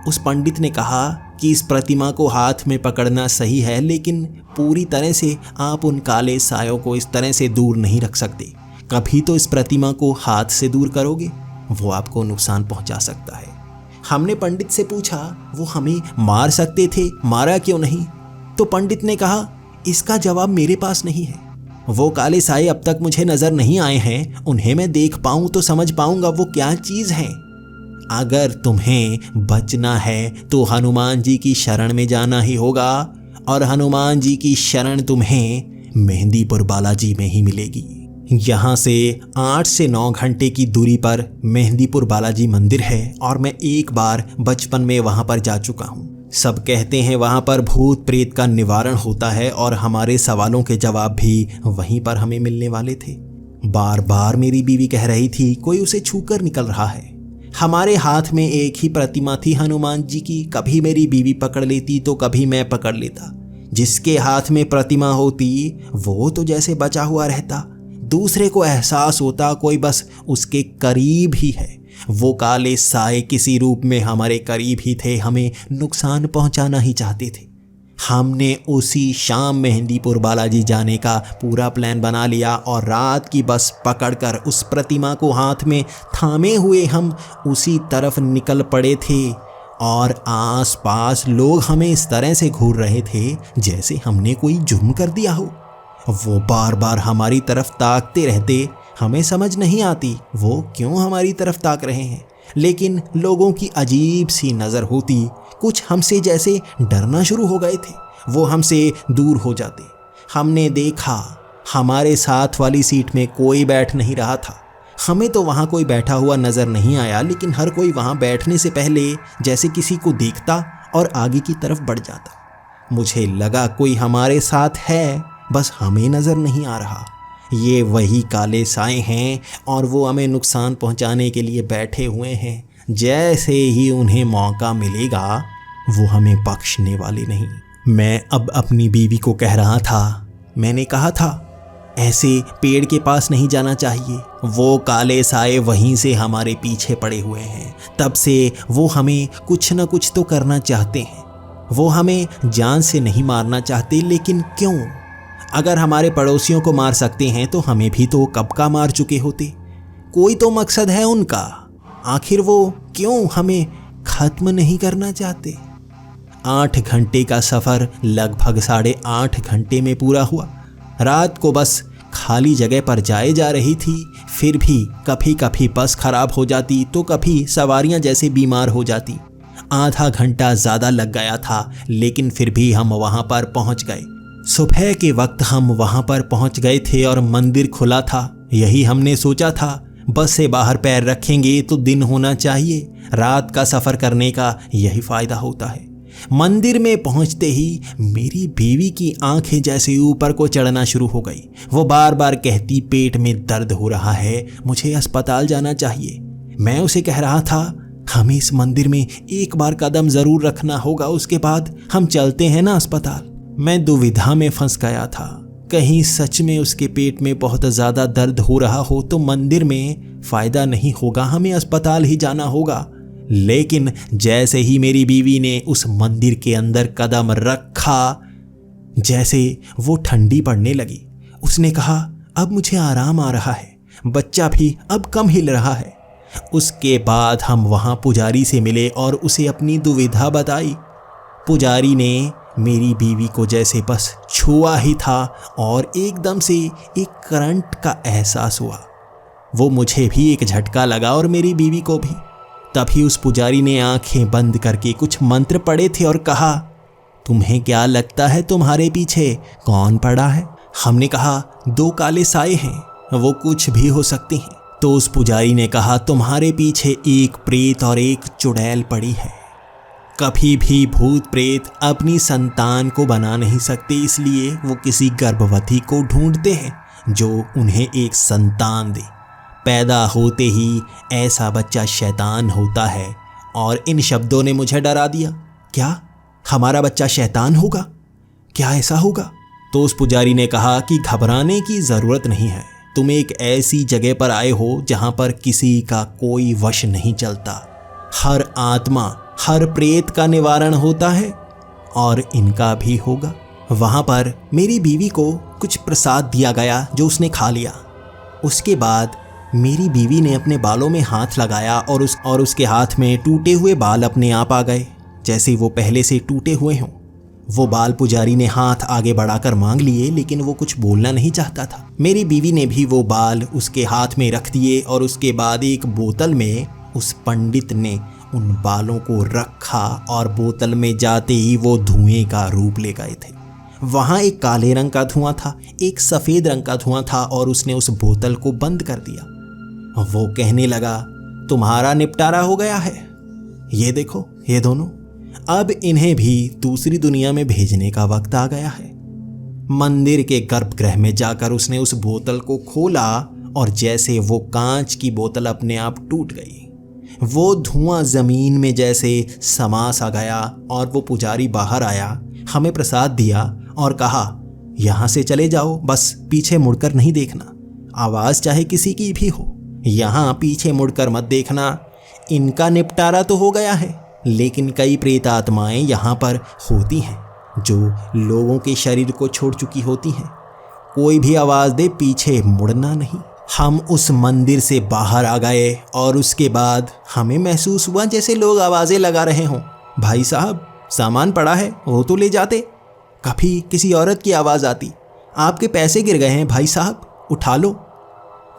उस पंडित ने कहा कि इस प्रतिमा को हाथ में पकड़ना सही है, लेकिन पूरी तरह से आप उन काले सायों को इस तरह से दूर नहीं रख सकते। कभी तो इस प्रतिमा को हाथ से दूर करोगे, वो आपको नुकसान पहुंचा सकता है। हमने पंडित से पूछा, वो हमें मार सकते थे, मारा क्यों नहीं? तो पंडित ने कहा, इसका जवाब मेरे पास नहीं है। वो काले साए अब तक मुझे नजर नहीं आए हैं, उन्हें मैं देख पाऊं तो समझ पाऊंगा वो क्या चीज है। अगर तुम्हें बचना है तो हनुमान जी की शरण में जाना ही होगा, और हनुमान जी की शरण तुम्हें मेहंदीपुर बालाजी में ही मिलेगी। यहाँ से 8 से 9 घंटे की दूरी पर मेहंदीपुर बालाजी मंदिर है और मैं एक बार बचपन में वहाँ पर जा चुका हूँ। सब कहते हैं वहाँ पर भूत प्रेत का निवारण होता है और हमारे सवालों के जवाब भी वहीं पर हमें मिलने वाले थे। बार बार मेरी बीवी कह रही थी कोई उसे छूकर निकल रहा है। हमारे हाथ में एक ही प्रतिमा थी हनुमान जी की, कभी मेरी बीवी पकड़ लेती तो कभी मैं पकड़ लेता। जिसके हाथ में प्रतिमा होती वो तो जैसे बचा हुआ रहता, दूसरे को एहसास होता कोई बस उसके करीब ही है। वो काले साए किसी रूप में हमारे करीब ही थे, हमें नुकसान पहुंचाना ही चाहते थे। हमने उसी शाम मेहंदीपुर बालाजी जाने का पूरा प्लान बना लिया और रात की बस पकड़कर उस प्रतिमा को हाथ में थामे हुए हम उसी तरफ निकल पड़े थे और आसपास लोग हमें इस तरह से घूर रहे थे जैसे हमने कोई जुर्म कर दिया हो। वो बार बार हमारी तरफ ताकते रहते, हमें समझ नहीं आती वो क्यों हमारी तरफ ताक रहे हैं। लेकिन लोगों की अजीब सी नज़र होती, कुछ हमसे जैसे डरना शुरू हो गए थे। वो हमसे दूर हो जाते। हमने देखा हमारे साथ वाली सीट में कोई बैठ नहीं रहा था। हमें तो वहाँ कोई बैठा हुआ नज़र नहीं आया, लेकिन हर कोई वहाँ बैठने से पहले जैसे किसी को देखता और आगे की तरफ बढ़ जाता। मुझे लगा कोई हमारे साथ है, बस हमें नज़र नहीं आ रहा। ये वही काले साए हैं और वो हमें नुकसान पहुंचाने के लिए बैठे हुए हैं। जैसे ही उन्हें मौका मिलेगा वो हमें बख्शने वाले नहीं। मैं अब अपनी बीवी को कह रहा था, मैंने कहा था ऐसे पेड़ के पास नहीं जाना चाहिए। वो काले साए वहीं से हमारे पीछे पड़े हुए हैं। तब से वो हमें कुछ न कुछ तो करना चाहते हैं। वो हमें जान से नहीं मारना चाहते, लेकिन क्यों? अगर हमारे पड़ोसियों को मार सकते हैं तो हमें भी तो कब का मार चुके होते। कोई तो मकसद है उनका। आखिर वो क्यों हमें खत्म नहीं करना चाहते? 8 घंटे का सफ़र लगभग 8.5 घंटे में पूरा हुआ। रात को बस खाली जगह पर जाए जा रही थी। फिर भी कभी कभी बस खराब हो जाती तो कभी सवारियां जैसे बीमार हो जाती। आधा घंटा ज़्यादा लग गया था, लेकिन फिर भी हम वहाँ पर पहुँच गए। सुबह के वक्त हम वहाँ पर पहुँच गए थे और मंदिर खुला था। यही हमने सोचा था, बस से बाहर पैर रखेंगे तो दिन होना चाहिए। रात का सफ़र करने का यही फ़ायदा होता है। मंदिर में पहुंचते ही मेरी बीवी की आंखें जैसे ऊपर को चढ़ना शुरू हो गई। वो बार बार कहती, पेट में दर्द हो रहा है, मुझे अस्पताल जाना चाहिए। मैं उसे कह रहा था, हमें इस मंदिर में एक बार कदम ज़रूर रखना होगा, उसके बाद हम चलते हैं ना अस्पताल। मैं दुविधा में फंस गया था। कहीं सच में उसके पेट में बहुत ज़्यादा दर्द हो रहा हो तो मंदिर में फ़ायदा नहीं होगा, हमें अस्पताल ही जाना होगा। लेकिन जैसे ही मेरी बीवी ने उस मंदिर के अंदर कदम रखा, जैसे वो ठंडी पड़ने लगी। उसने कहा, अब मुझे आराम आ रहा है, बच्चा भी अब कम हिल रहा है। उसके बाद हम वहाँ पुजारी से मिले और उसे अपनी दुविधा बताई। पुजारी ने मेरी बीवी को जैसे बस छुआ ही था और एकदम से एक करंट का एहसास हुआ। वो मुझे भी एक झटका लगा और मेरी बीवी को भी। तभी उस पुजारी ने आंखें बंद करके कुछ मंत्र पढ़े थे और कहा, तुम्हें क्या लगता है तुम्हारे पीछे कौन पड़ा है? हमने कहा, 2 काले साए हैं, वो कुछ भी हो सकते हैं। तो उस पुजारी ने कहा, तुम्हारे पीछे एक प्रेत और एक चुड़ैल पड़ी है। कभी भी भूत प्रेत अपनी संतान को बना नहीं सकते, इसलिए वो किसी गर्भवती को ढूंढते हैं जो उन्हें एक संतान दे। पैदा होते ही ऐसा बच्चा शैतान होता है। और इन शब्दों ने मुझे डरा दिया। क्या हमारा बच्चा शैतान होगा? क्या ऐसा होगा? तो उस पुजारी ने कहा कि घबराने की ज़रूरत नहीं है। तुम एक ऐसी जगह पर आए हो जहाँ पर किसी का कोई वश नहीं चलता। हर आत्मा, हर प्रेत का निवारण होता है और इनका भी होगा। वहाँ पर मेरी बीवी को कुछ प्रसाद दिया गया जो उसने खा लिया। उसके बाद मेरी बीवी ने अपने बालों में हाथ लगाया और उसके हाथ में टूटे हुए बाल अपने आप आ गए, जैसे वो पहले से टूटे हुए हों। वो बाल पुजारी ने हाथ आगे बढ़ाकर मांग लिए, लेकिन वो कुछ बोलना नहीं चाहता था। मेरी बीवी ने भी वो बाल उसके हाथ में रख दिए और उसके बाद एक बोतल में उस पंडित ने उन बालों को रखा और बोतल में जाते ही वो धुएं का रूप ले गए थे। वहाँ एक काले रंग का धुआं था, एक सफ़ेद रंग का धुआं था और उसने उस बोतल को बंद कर दिया। वो कहने लगा, तुम्हारा निपटारा हो गया है। ये देखो, ये दोनों, अब इन्हें भी दूसरी दुनिया में भेजने का वक्त आ गया है। मंदिर के गर्भगृह में जाकर उसने उस बोतल को खोला और जैसे वो कांच की बोतल अपने आप टूट गई, वो धुआं ज़मीन में जैसे समा सा गया और वो पुजारी बाहर आया, हमें प्रसाद दिया और कहा, यहाँ से चले जाओ, बस पीछे मुड़कर नहीं देखना। आवाज़ चाहे किसी की भी हो, यहाँ पीछे मुड़कर मत देखना। इनका निपटारा तो हो गया है, लेकिन कई प्रेत आत्माएं यहाँ पर होती हैं जो लोगों के शरीर को छोड़ चुकी होती हैं। कोई भी आवाज़ दे, पीछे मुड़ना नहीं। हम उस मंदिर से बाहर आ गए और उसके बाद हमें महसूस हुआ जैसे लोग आवाज़ें लगा रहे हों, भाई साहब सामान पड़ा है, वो तो ले जाते। कभी किसी औरत की आवाज़ आती, आपके पैसे गिर गए हैं भाई साहब, उठा लो।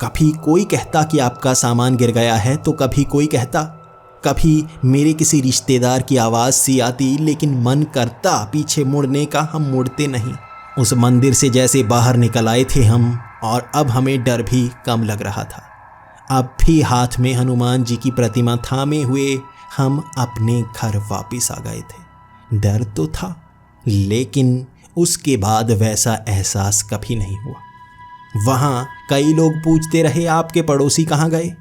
कभी कोई कहता कि आपका सामान गिर गया है, तो कभी कोई कहता कभी मेरे किसी रिश्तेदार की आवाज़ सी आती, लेकिन मन करता पीछे मुड़ने का, हम मुड़ते नहीं। उस मंदिर से जैसे बाहर निकल आए थे हम, और अब हमें डर भी कम लग रहा था। अब भी हाथ में हनुमान जी की प्रतिमा थामे हुए हम अपने घर वापस आ गए थे। डर तो था, लेकिन उसके बाद वैसा एहसास कभी नहीं हुआ। वहाँ कई लोग पूछते रहे, आपके पड़ोसी कहाँ गए?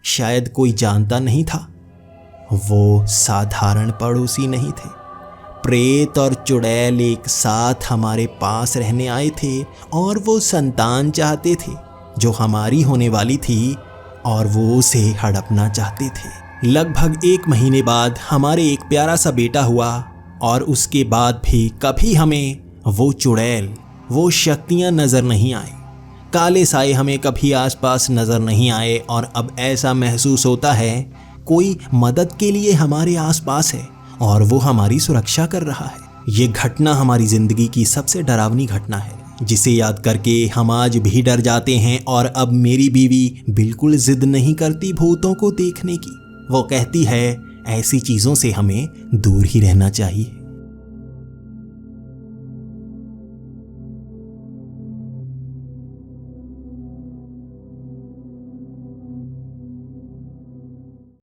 शायद कोई जानता नहीं था। वो साधारण पड़ोसी नहीं थे। प्रेत और चुड़ैल एक साथ हमारे पास रहने आए थे, और वो संतान चाहते थे जो हमारी होने वाली थी, और वो उसे हड़पना चाहते थे। लगभग 1 महीने बाद हमारे एक प्यारा सा बेटा हुआ, और उसके बाद भी कभी हमें वो चुड़ैल, वो शक्तियाँ नज़र नहीं आए। काले साए हमें कभी आसपास नज़र नहीं आए, और अब ऐसा महसूस होता है कोई मदद के लिए हमारे आसपास है और वो हमारी सुरक्षा कर रहा है। ये घटना हमारी ज़िंदगी की सबसे डरावनी घटना है, जिसे याद करके हम आज भी डर जाते हैं। और अब मेरी बीवी बिल्कुल जिद नहीं करती भूतों को देखने की। वो कहती है ऐसी चीज़ों से हमें दूर ही रहना चाहिए।